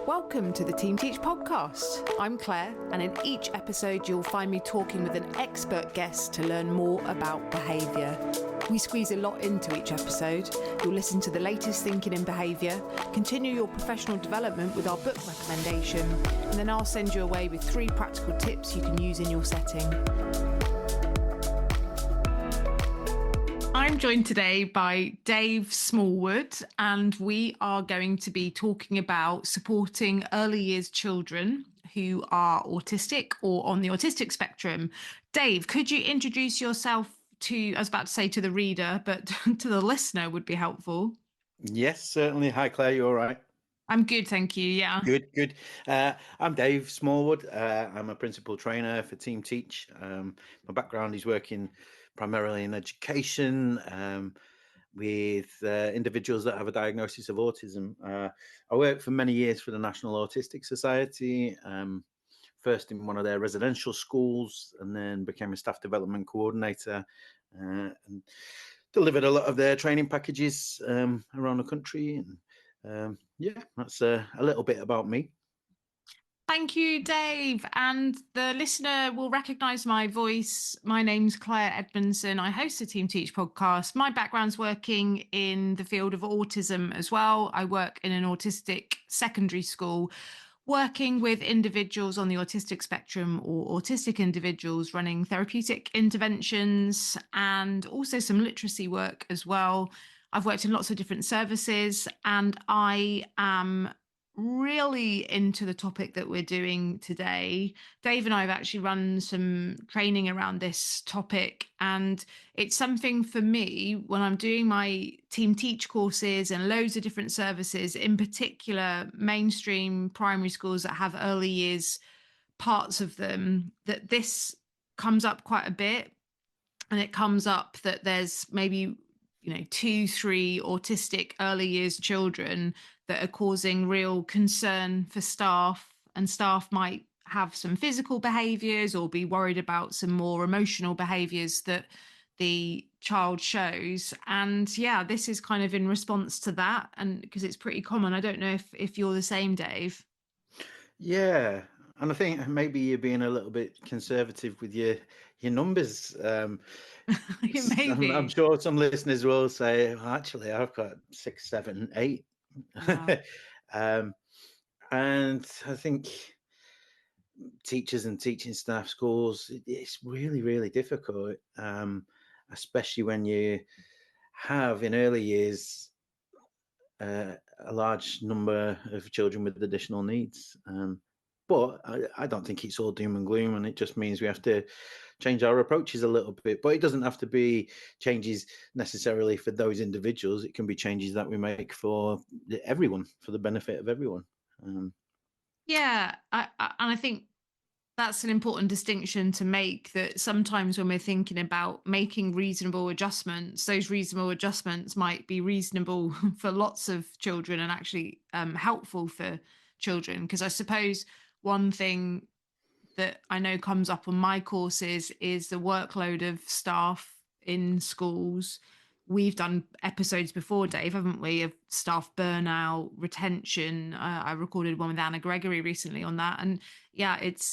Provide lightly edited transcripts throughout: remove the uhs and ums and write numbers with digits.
Welcome to the Team Teach podcast. I'm Clare, and in each episode you'll find me talking with an expert guest to learn more about behaviour. We squeeze a lot into each episode. You'll listen to the latest thinking in behaviour, continue your professional development with our book recommendation, and then I'll send you away with 3 practical tips you can use in your setting. I'm joined today by Dave Smallwood, and we are going to be talking about supporting early years children who are autistic or on the autistic spectrum. Dave, could you introduce yourself to, I was about to say to the reader, but to the listener would be helpful. Yes, certainly. Hi, Claire. You all right? I'm good, thank you. Yeah. Good. I'm Dave Smallwood. I'm a principal trainer for Team Teach. My background is working primarily in education with individuals that have a diagnosis of autism. I worked for many years for the National Autistic Society, first in one of their residential schools, and then became a staff development coordinator and delivered a lot of their training packages around the country. And that's a little bit about me. Thank you, Dave. And the listener will recognise my voice. My name's Clare Edmondson. I host the Team Teach podcast. My background's working in the field of autism as well. I work in an autistic secondary school, working with individuals on the autistic spectrum or autistic individuals, running therapeutic interventions and also some literacy work as well. I've worked in lots of different services, and I am really into the topic that we're doing today. Dave and I have actually run some training around this topic, and it's something for me when I'm doing my Team Teach courses and loads of different services, in particular mainstream primary schools that have early years parts of them, that this comes up quite a bit. And it comes up that there's maybe 2-3 autistic early years children that are causing real concern for staff, and staff might have some physical behaviours or be worried about some more emotional behaviours that the child shows. And yeah, this is kind of in response to that, and because it's pretty common. I don't know if you're the same, Dave. Yeah, and I think maybe you're being a little bit conservative with your numbers. Maybe. I'm sure some listeners will say, well, actually, I've got 6, 7, 8. Wow. And I think teachers and teaching staff, schools, it's really, really difficult, especially when you have in early years a large number of children with additional needs. But I don't think it's all doom and gloom, and it just means we have to change our approaches a little bit. But it doesn't have to be changes necessarily for those individuals. It can be changes that we make for everyone, for the benefit of everyone. Yeah, I think that's an important distinction to make, that sometimes when we're thinking about making reasonable adjustments, those reasonable adjustments might be reasonable for lots of children and actually helpful for children. Because I suppose one thing that I know comes up on my courses is the workload of staff in schools. We've done episodes before, Dave, haven't we, of staff burnout, retention. I recorded one with Anna Gregory recently on that, and yeah, it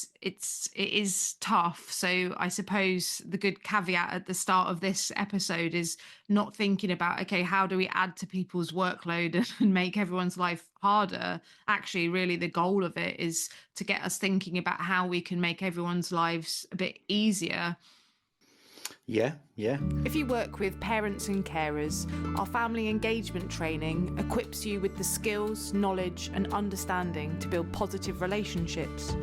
is tough. So I suppose the good caveat at the start of this episode is not thinking about, okay, how do we add to people's workload and make everyone's life harder? Actually, really, the goal of it is to get us thinking about how we can make everyone's lives a bit easier. Yeah. If you work with parents and carers, our family engagement training equips you with the skills, knowledge, and understanding to build positive relationships.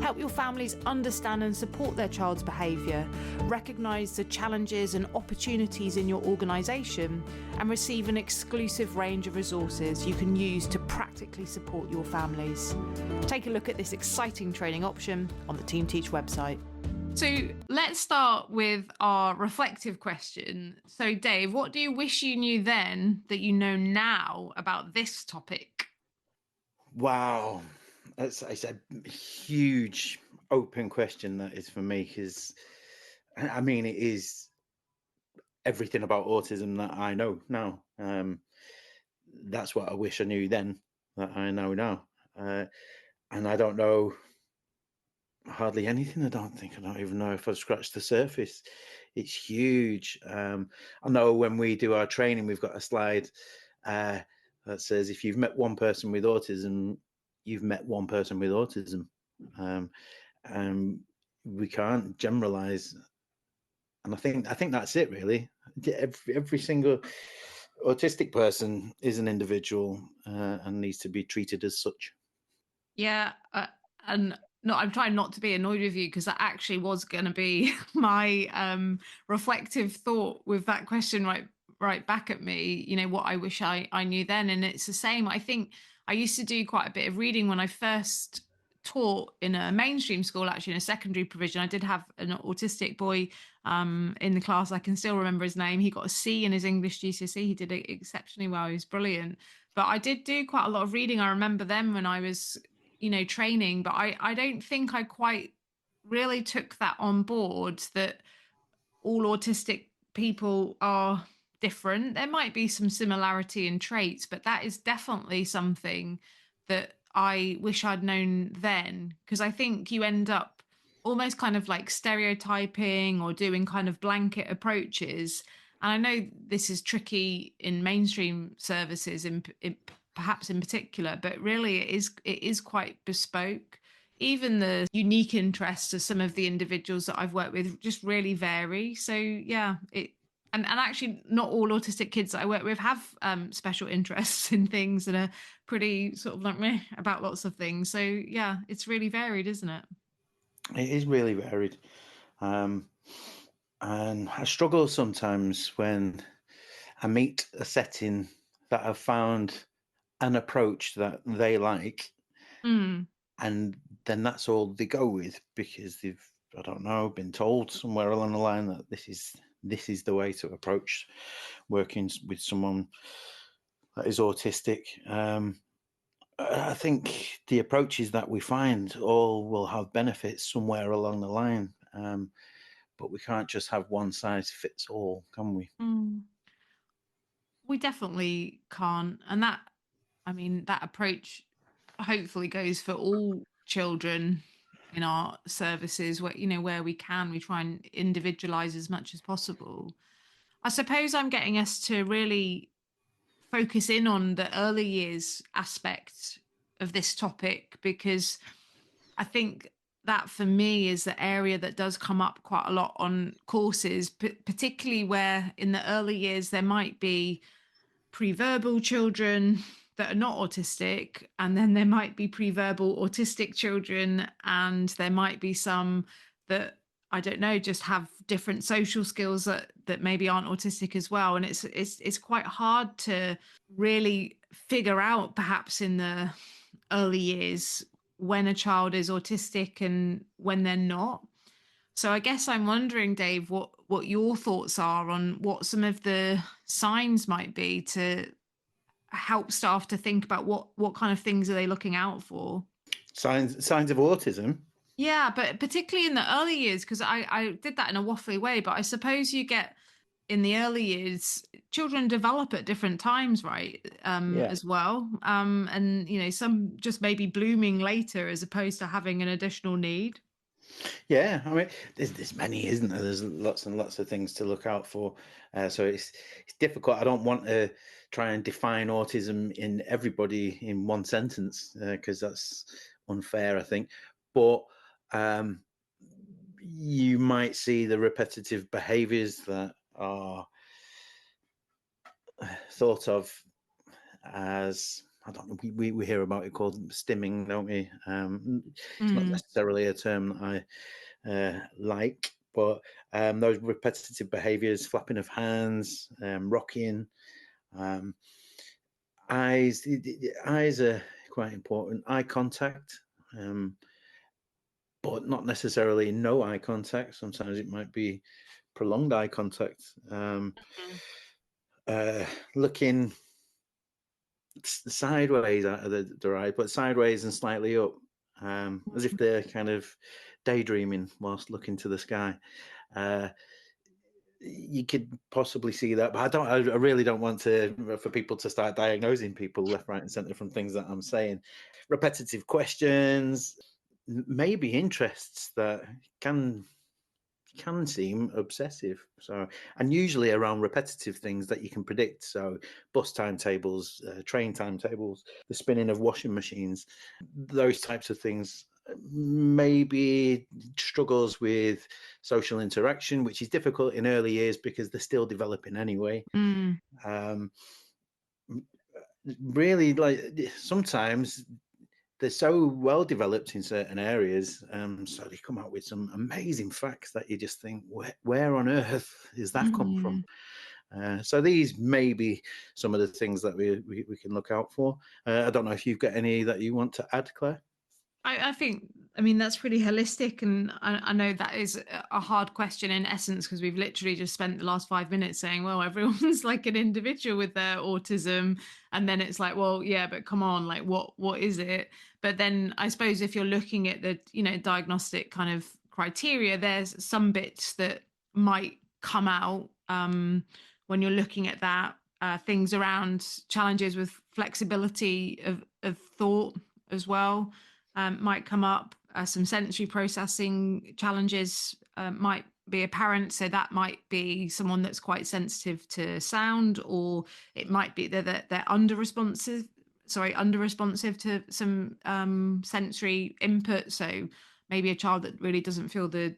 Help your families understand and support their child's behaviour, recognise the challenges and opportunities in your organisation, and receive an exclusive range of resources you can use to practically support your families. Take a look at this exciting training option on the Team Teach website. So let's start with our reflective question. So Dave, what do you wish you knew then that you know now about this topic? Wow. It's a huge open question that is for me, because I mean, it is everything about autism that I know now. That's what I wish I knew then that I know now. and I don't know hardly anything. I don't even know if I've scratched the surface. It's huge. I know when we do our training, we've got a slide that says if you've met one person with autism, you've met one person with autism. We can't generalize, and I think that's it really. Every single autistic person is an individual and needs to be treated as such. Yeah, and no, I'm trying not to be annoyed with you because that actually was going to be my reflective thought with that question right back at me. You know what I wish I knew then, and it's the same. I think I used to do quite a bit of reading when I first taught in a mainstream school, actually in a secondary provision. I did have an autistic boy in the class. I can still remember his name. He got a C in his English GCSE. He did it exceptionally well. He was brilliant. But I did do quite a lot of reading. I remember them when I was training, but I don't think I quite really took that on board, that all autistic people are different. There might be some similarity in traits, but that is definitely something that I wish I'd known then, because I think you end up almost kind of like stereotyping or doing kind of blanket approaches. And I know this is tricky in mainstream services, perhaps in particular, but really it is quite bespoke. Even the unique interests of some of the individuals that I've worked with just really vary. So yeah, and actually not all autistic kids that I work with have special interests in things and are pretty sort of like meh about lots of things. So yeah, it's really varied, isn't it? It is really varied. And I struggle sometimes when I meet a setting that I've found an approach that they like, Mm. and then that's all they go with because they've, I don't know, been told somewhere along the line that this is the way to approach working with someone that is autistic. I think the approaches that we find all will have benefits somewhere along the line, but we can't just have one size fits all, can we? Mm. We definitely can't. And that, I mean, that approach hopefully goes for all children in our services where, where we can, we try and individualize as much as possible. I suppose I'm getting us to really focus in on the early years aspect of this topic, because I think that for me is the area that does come up quite a lot on courses, particularly where in the early years there might be pre-verbal children that are not autistic, and then there might be pre-verbal autistic children, and there might be some that, I don't know, just have different social skills that maybe aren't autistic as well. And it's quite hard to really figure out, perhaps in the early years, when a child is autistic and when they're not. So I guess I'm wondering, Dave, what your thoughts are on what some of the signs might be to help staff to think about what kind of things are they looking out for. Signs of autism. Yeah, but particularly in the early years, because I did that in a waffly way, but I suppose you get in the early years, children develop at different times, right? Yeah. As well. And some just maybe blooming later as opposed to having an additional need. Yeah, I mean, there's many, isn't there? There's lots and lots of things to look out for. So it's difficult. I don't want to try and define autism in everybody in one sentence because that's unfair, I think. But um, you might see the repetitive behaviours that are thought of as, I don't know, we hear about it called stimming, don't we? It's not Mm. necessarily a term that I like, but those repetitive behaviours, flapping of hands, rocking, um, eyes. The eyes are quite important. Eye contact, but not necessarily no eye contact. Sometimes it might be prolonged eye contact. Mm. Looking sideways out of their eye, but sideways and slightly up, as if they're kind of daydreaming whilst looking to the sky. Uh, you could possibly see that, but I really don't want for people to start diagnosing people left, right, and centre from things that I'm saying. Repetitive questions, maybe interests that can seem obsessive. So, and usually around repetitive things that you can predict. So, bus timetables, train timetables, the spinning of washing machines, those types of things. Maybe struggles with social interaction, which is difficult in early years because they're still developing anyway. Um, really, like sometimes they're so well developed in certain areas, so they come out with some amazing facts that you just think, where on earth is that come from? So these may be some of the things that we can look out for. I don't know if you've got any that you want to add, Claire. I think, I mean, that's pretty holistic. And I know that is a hard question in essence, because we've literally just spent the last 5 minutes saying, well, everyone's like an individual with their autism. And then it's like, well, yeah, but come on, like, what is it? But then I suppose if you're looking at the, diagnostic kind of criteria, there's some bits that might come out when you're looking at that. Things around challenges with flexibility of thought as well might come up. Some sensory processing challenges might be apparent. So that might be someone that's quite sensitive to sound, or it might be that they're under responsive to some sensory input. So maybe a child that really doesn't feel the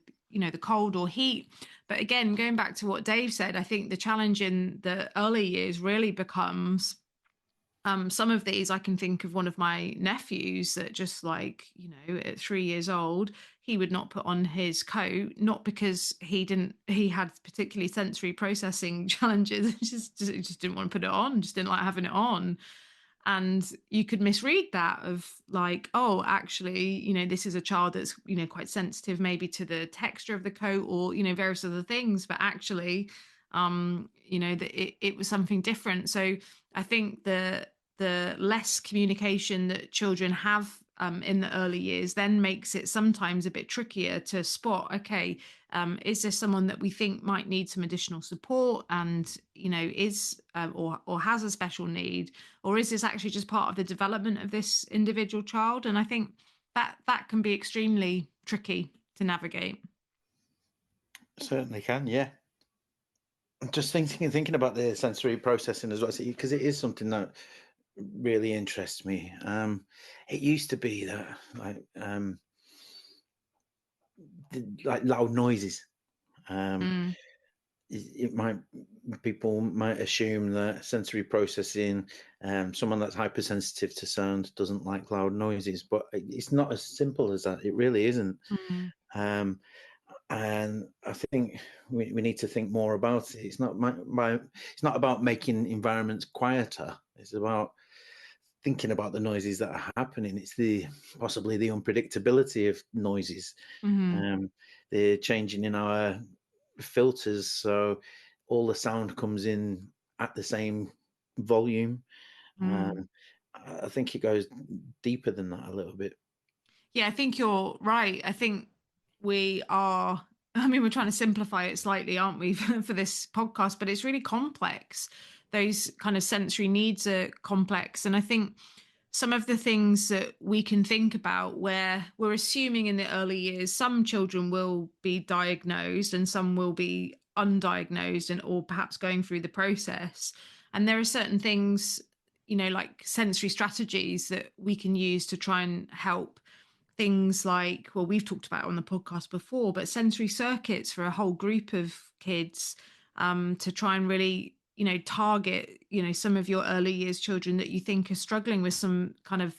cold or heat. But again, going back to what Dave said, I think the challenge in the early years really becomes some of these. I can think of one of my nephews that just like, at 3 years old, he would not put on his coat, not because he had particularly sensory processing challenges, he just didn't want to put it on, just didn't like having it on. And you could misread that of like, oh, actually, this is a child that's, quite sensitive maybe to the texture of the coat, or, various other things, but actually, that it was something different. So I think the less communication that children have in the early years then makes it sometimes a bit trickier to spot, okay, is this someone that we think might need some additional support, and is or has a special need, or is this actually just part of the development of this individual child? And I think that can be extremely tricky to navigate. Certainly can, yeah. Just thinking about the sensory processing as well, because it is something that really interests me. It used to be that like loud noises. Mm, It might People might assume that sensory processing, someone that's hypersensitive to sound doesn't like loud noises, but it's not as simple as that. It really isn't. mm, Um, and I think we need to think more about it. It's not it's not about making environments quieter. It's about thinking about the noises that are happening. It's possibly the unpredictability of noises, mm, um, the changing in our filters, so all the sound comes in at the same volume. mm. Um, I think it goes deeper than that a little bit. Yeah, I think you're right. I think we are, I mean, we're trying to simplify it slightly, aren't we, for this podcast, but it's really complex. Those kind of sensory needs are complex. And I think some of the things that we can think about, where we're assuming in the early years, some children will be diagnosed and some will be undiagnosed, and or perhaps going through the process. And there are certain things, like sensory strategies that we can use to try and help. Things like, well, we've talked about it on the podcast before, but sensory circuits for a whole group of kids, to try and really, target, some of your early years children that you think are struggling with some kind of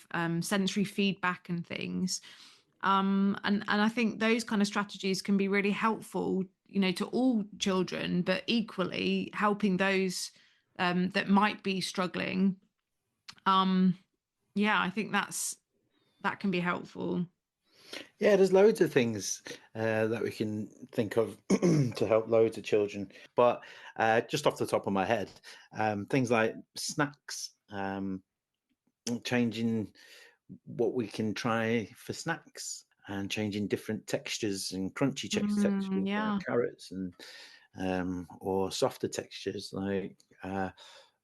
sensory feedback and things. And I think those kind of strategies can be really helpful, to all children, but equally helping those that might be struggling. Um, yeah, I think that can be helpful. Yeah, there's loads of things that we can think of to help loads of children. But just off the top of my head, things like snacks, changing what we can try for snacks, and changing different textures and crunchy textures like Yeah. carrots and or softer textures like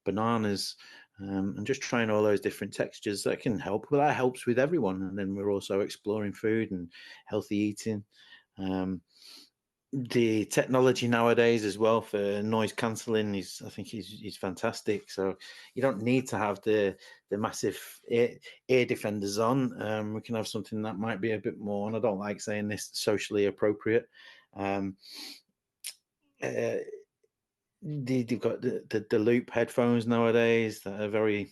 bananas, and just trying all those different textures that can help. Well, that helps with everyone. And then we're also exploring food and healthy eating. The technology nowadays as well for noise cancelling is, I think, is fantastic. So you don't need to have the massive ear defenders on. We can have something that might be a bit more, and I don't like saying this, socially appropriate. They've got the loop headphones nowadays that are very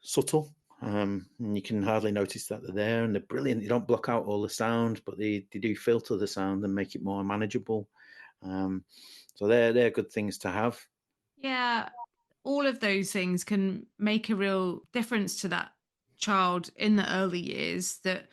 subtle. And you can hardly notice that they're there, and they're brilliant. They don't block out all the sound, but they do filter the sound and make it more manageable. So they're good things to have. Yeah, all of those things can make a real difference to that child in the early years that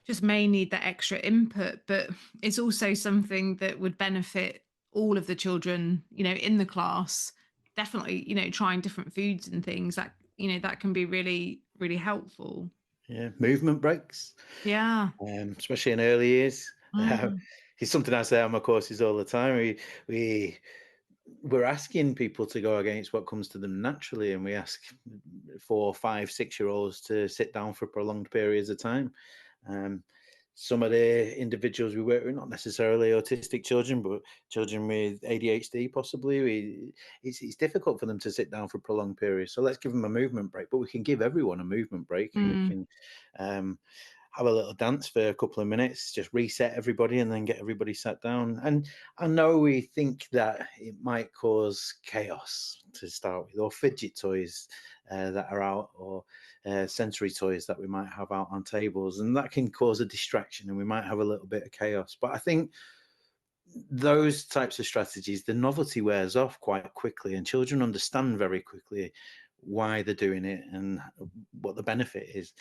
just may need that extra input, but it's also something that would benefit all of the children, in the class. Definitely, trying different foods and things that, that can be really, really helpful. Yeah, movement breaks, Yeah. especially in early years. Mm. It's something I say on my courses all the time. We're asking people to go against what comes to them naturally, and we ask 4, 5, 6-year-olds to sit down for prolonged periods of time. Some of the individuals we work with, not necessarily autistic children, but children with ADHD possibly, it's difficult for them to sit down for prolonged periods. So let's give them a movement break, but we can give everyone a movement break, and we Mm. can have a little dance for a couple of minutes, just reset everybody, and then get everybody sat down. And I know we think that it might cause chaos to start with, or fidget toys that are out, or sensory toys that we might have out on tables, and that can cause a distraction, and we might have a little bit of chaos. But I think those types of strategies, the novelty wears off quite quickly, and children understand very quickly why they're doing it and what the benefit is.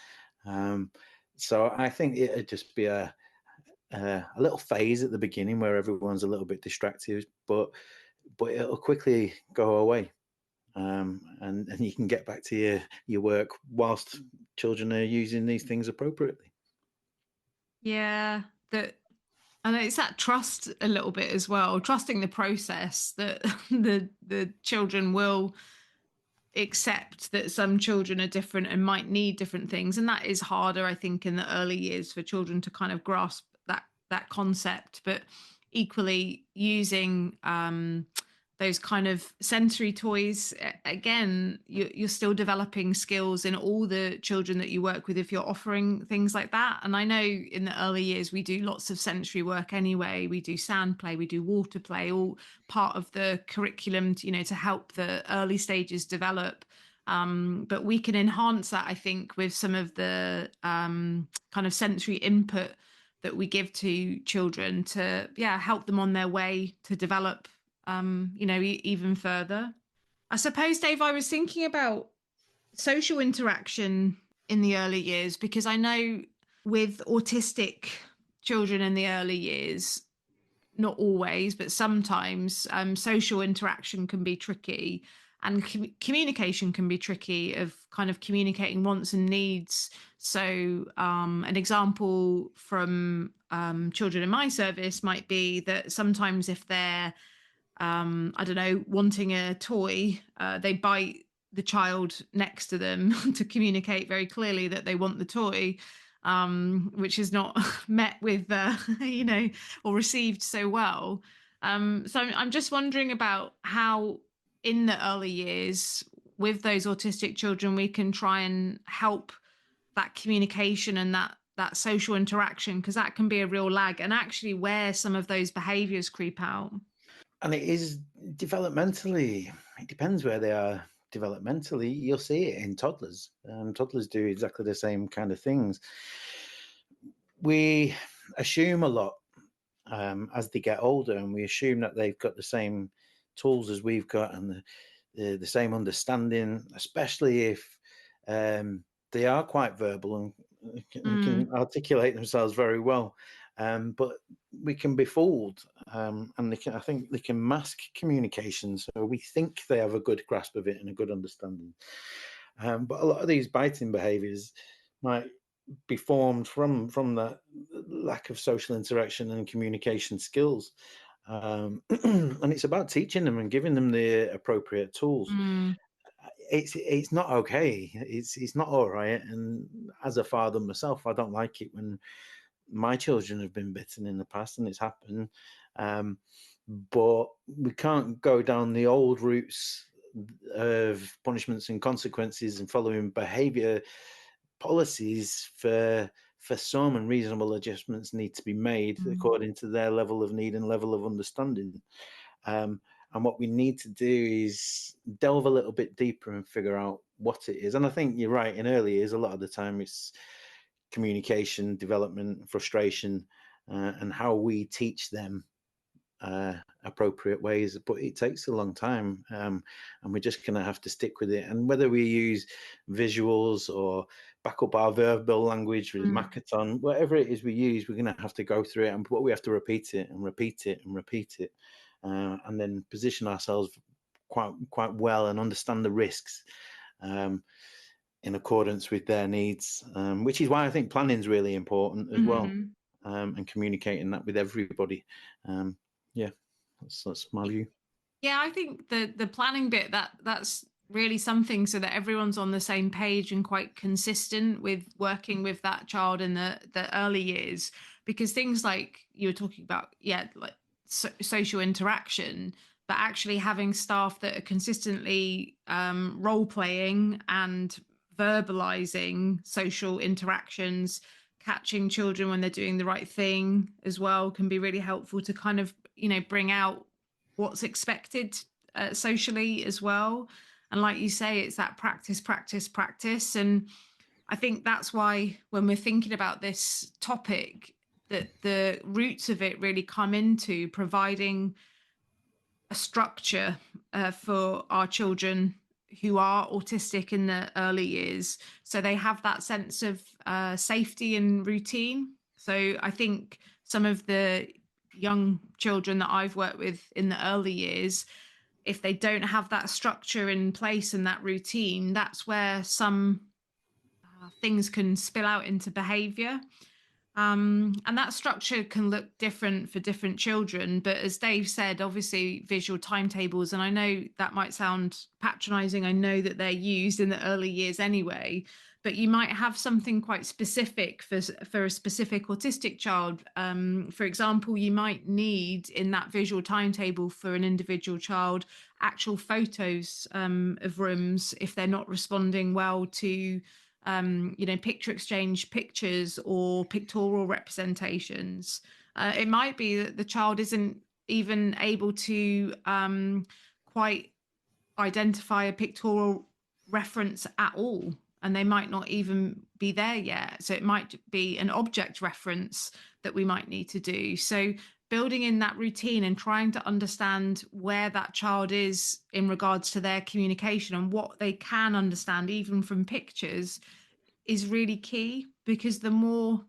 So I think it'd just be a little phase at the beginning where everyone's a little bit distracted, but it'll quickly go away, and you can get back to your work whilst children are using these things appropriately. Yeah. That And it's that trust a little bit as well, trusting the process that the children will accept that some children are different and might need different things, and that is harder, I think, in the early years for children to kind of grasp that concept. But equally, using those kind of sensory toys, again, you're still developing skills in all the children that you work with if you're offering things like that. And I know in the early years we do lots of sensory work anyway. We do sand play, we do water play, all part of the curriculum to, to help the early stages develop. But we can enhance that, I think, with some of the kind of sensory input that we give to children to, help them on their way to develop, even further. I suppose, Dave, I was thinking about social interaction in the early years, because I know with autistic children in the early years, not always, but sometimes social interaction can be tricky, and communication can be tricky, of kind of communicating wants and needs. So an example from children in my service might be that sometimes if they're I don't know, wanting a toy, they bite the child next to them to communicate very clearly that they want the toy, which is not met with, or received so well. So I'm just wondering about how, in the early years, with those autistic children, we can try and help that communication and that social interaction, because that can be a real lag, and actually where some of those behaviors creep out. And it is developmentally, it depends where they are developmentally. You'll see it in toddlers. Toddlers do exactly the same kind of things. We assume a lot as they get older, and we assume that they've got the same tools as we've got, and the same understanding, especially if they are quite verbal and can articulate themselves very well. But we can be fooled, and I think they can mask communication. So we think they have a good grasp of it and a good understanding. But a lot of these biting behaviours might be formed from that lack of social interaction and communication skills. And it's about teaching them and giving them the appropriate tools. Mm, It's not okay. It's not all right. And as a father myself, I don't like it when my children have been bitten in the past, and it's happened. But we can't go down the old routes of punishments and consequences and following behaviour policies for some, and reasonable adjustments need to be made mm, according to their level of need and level of understanding. And what we need to do is delve a little bit deeper and figure out what it is. And I think you're right. In early years, a lot of the time, it's communication, development, frustration, and how we teach them appropriate ways. But it takes a long time, and we're just going to have to stick with it. And whether we use visuals or back up our verbal language with mm, Makaton, whatever it is we use, we're going to have to go through it, and but we have to repeat it and repeat it and repeat it, and then position ourselves quite well and understand the risks. In accordance with their needs, which is why I think planning is really important as well, mhm. and communicating that with everybody. Yeah, that's my view. Yeah, I think the planning bit, that's really something, so that everyone's on the same page and quite consistent with working with that child in the early years. Because things like you were talking about, yeah, like social interaction, but actually having staff that are consistently role playing and verbalizing social interactions, catching children when they're doing the right thing as well, can be really helpful to kind of, bring out what's expected socially as well. And like you say, it's that practice, practice, practice. And I think that's why when we're thinking about this topic, that the roots of it really come into providing a structure for our children who are autistic in the early years, so they have that sense of safety and routine. So I think some of the young children that I've worked with in the early years, if they don't have that structure in place and that routine, that's where some things can spill out into behavior. And that structure can look different for different children. But as Dave said, obviously visual timetables, and I know that might sound patronizing. I know that they're used in the early years anyway, but you might have something quite specific for a specific autistic child. For example, you might need in that visual timetable for an individual child actual photos of rooms if they're not responding well to picture exchange pictures or pictorial representations. It might be that the child isn't even able to quite identify a pictorial reference at all, and they might not even be there yet. So it might be an object reference that we might need to do. So building in that routine and trying to understand where that child is in regards to their communication and what they can understand even from pictures is really key, because the more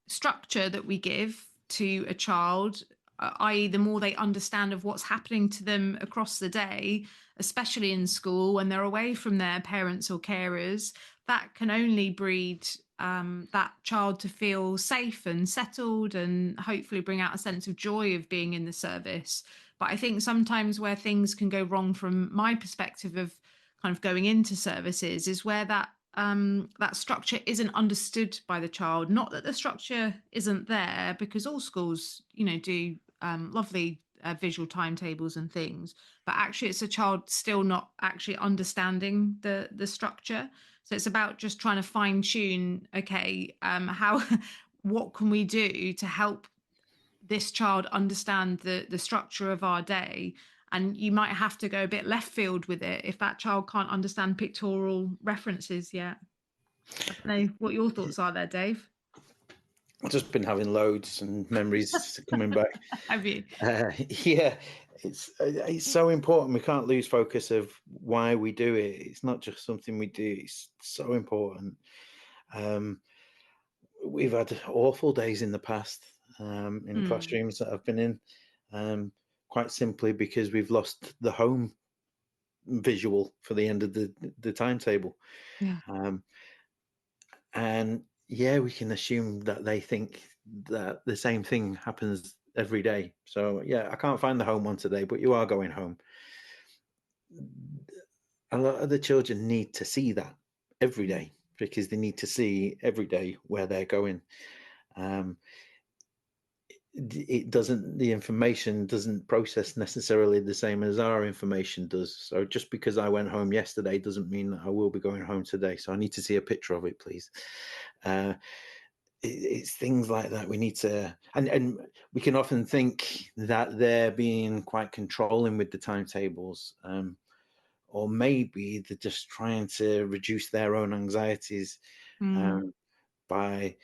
structure that we give to a child, i.e., the more they understand of what's happening to them across the day, especially in school when they're away from their parents or carers, that can only breed that child to feel safe and settled and hopefully bring out a sense of joy of being in the service. But I think sometimes where things can go wrong from my perspective of kind of going into services is where that structure isn't understood by the child. Not that the structure isn't there, because all schools, do lovely visual timetables and things, but actually it's a child still not actually understanding the structure. So it's about just trying to fine tune. Okay, how what can we do to help this child understand the structure of our day? And you might have to go a bit left field with it if that child can't understand pictorial references yet. I don't know what your thoughts are there, Dave. I've just been having loads and memories coming back. Have you? Yeah, it's so important. We can't lose focus of why we do it. It's not just something we do. It's so important. Um, we've had awful days in the past, in Mm, classrooms that I've been in, quite simply because we've lost the home visual for the end of the timetable. yeah. Um, and yeah, we can assume that they think that the same thing happens every day. So yeah, I can't find the home one today, but you are going home. A lot of the children need to see that every day, because they need to see every day where they're going. The information doesn't process necessarily the same as our information does. So just because I went home yesterday doesn't mean that I will be going home today. So I need to see a picture of it, please. It's things like that we need to, and we can often think that they're being quite controlling with the timetables, or maybe they're just trying to reduce their own anxieties by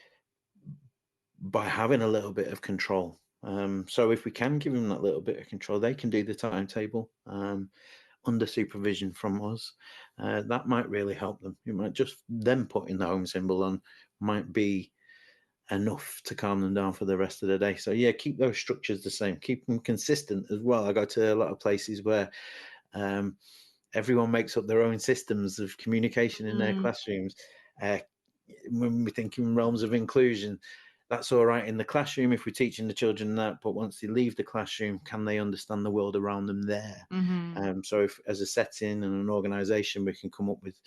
having a little bit of control. So if we can give them that little bit of control, they can do the timetable under supervision from us. That might really help them. You might just them putting the home symbol on might be enough to calm them down for the rest of the day. So yeah, keep those structures the same, keep them consistent as well. I go to a lot of places where everyone makes up their own systems of communication in their classrooms. When we think in realms of inclusion, that's all right in the classroom if we're teaching the children that, but once they leave the classroom, can they understand the world around them there? So if as a setting and an organization we can come up with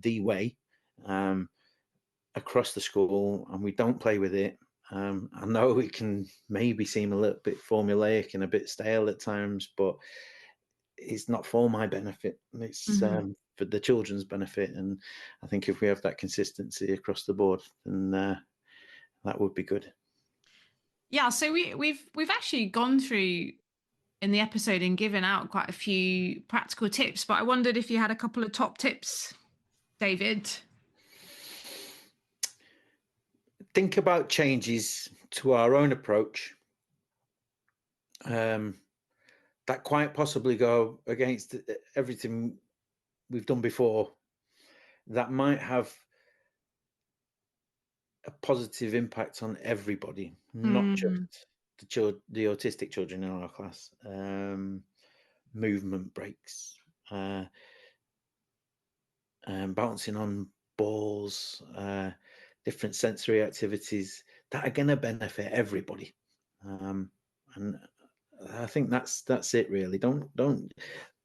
the way across the school and we don't play with it, I know it can maybe seem a little bit formulaic and a bit stale at times, but it's not for my benefit, it's for the children's benefit. And I think if we have that consistency across the board, then that would be good. Yeah, so we've actually gone through in the episode and given out quite a few practical tips, but I wondered if you had a couple of top tips, David. Think about changes to our own approach that quite possibly go against everything we've done before, that might have a positive impact on everybody, not just the autistic children in our class. Movement breaks, bouncing on balls, different sensory activities that are going to benefit everybody. And I think that's it really. Don't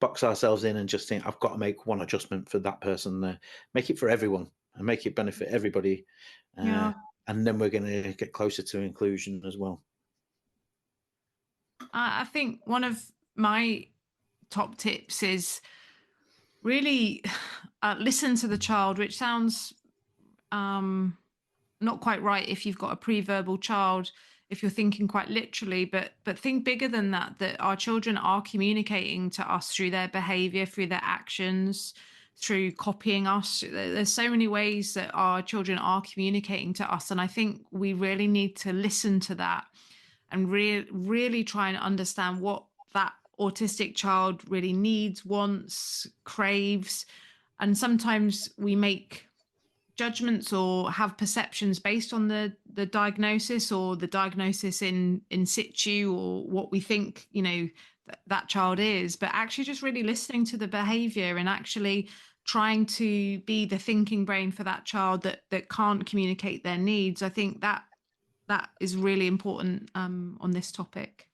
box ourselves in and just think I've got to make one adjustment for that person there. Make it for everyone and make it benefit everybody. And then we're going to get closer to inclusion as well. I think one of my top tips is really listen to the child, which sounds not quite right if you've got a pre-verbal child, if you're thinking quite literally, but think bigger than that, that our children are communicating to us through their behavior, through their actions, through copying us. There's so many ways that our children are communicating to us, and I think we really need to listen to that and really try and understand what that autistic child really needs, wants, craves. And sometimes we make judgments or have perceptions based on the diagnosis, or the diagnosis in situ, or what we think that child is, but actually just really listening to the behavior and actually trying to be the thinking brain for that child that can't communicate their needs. I think that is really important on this topic.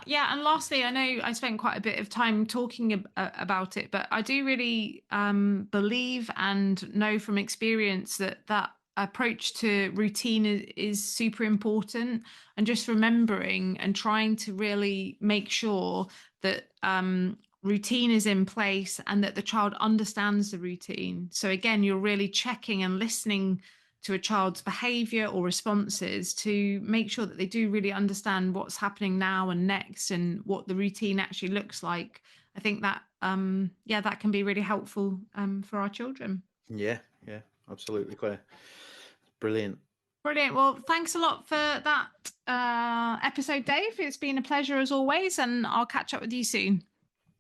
Yeah, and lastly, I know I spent quite a bit of time talking about it, but I do really believe and know from experience that approach to routine is super important, and just remembering and trying to really make sure that routine is in place and that the child understands the routine. So again, you're really checking and listening to a child's behavior or responses to make sure that they do really understand what's happening now and next and what the routine actually looks like. I think that that can be really helpful for our children. Yeah, absolutely, Claire. Brilliant. Well, thanks a lot for that episode, Dave. It's been a pleasure as always, and I'll catch up with you soon.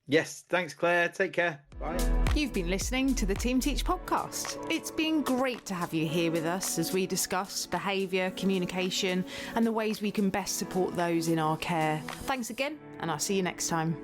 Yes, thanks, Claire. Take care. Bye. You've been listening to the Team Teach podcast. It's been great to have you here with us as we discuss behaviour, communication, and the ways we can best support those in our care. Thanks again, and I'll see you next time.